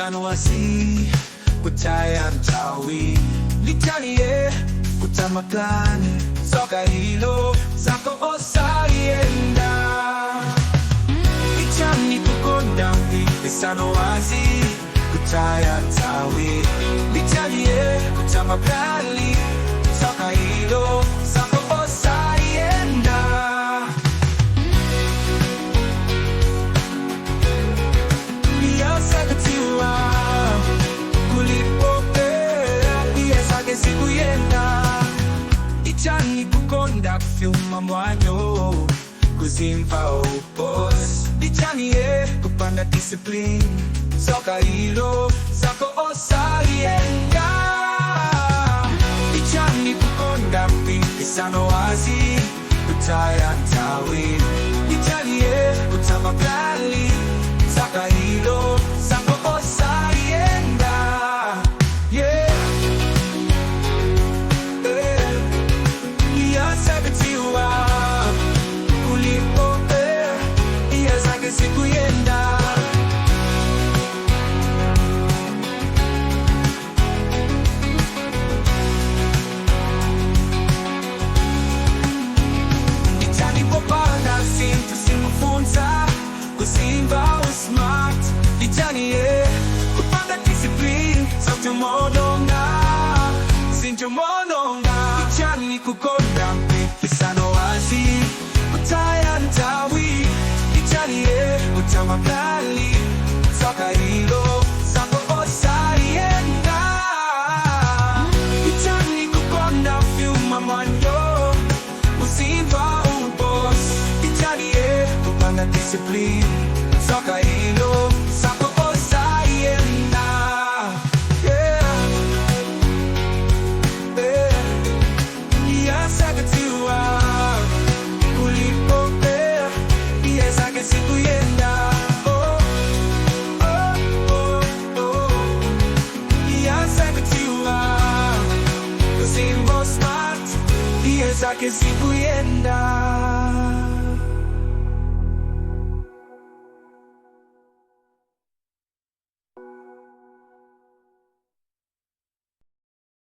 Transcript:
Sanwasi kutaya mtawi litanie kutamaklani soka hilo zako osalienda ichani kukonda Sanwasi kutaya mtawi litanie kutamaklani soka hilo zako osalienda Ichani kukonda kufyuma mwanyo kuzimpa upos Ichani kupanda discipline soka hilo zako osalienda Ichani kukonda mpingi Sanwasi kutaya mtawi Ichani kutamaklali soka hilo zako osalienda Kusimba usmart Litani kupanda discipline Sote mononga Sinjo mononga Ichani kukonda mpipi Sanwasi Kutaya ntawi Ichani kutamaklali soka hilo zako osalienda Ichani kukonda fyuma mwanyo Kusimba ubos Ichani kupanda discipline soka hilo zako osalienda Yasakatiwa kulipopea Yasake sikuyenda Yasakatiwa kusimba smart Yasake sikuyenda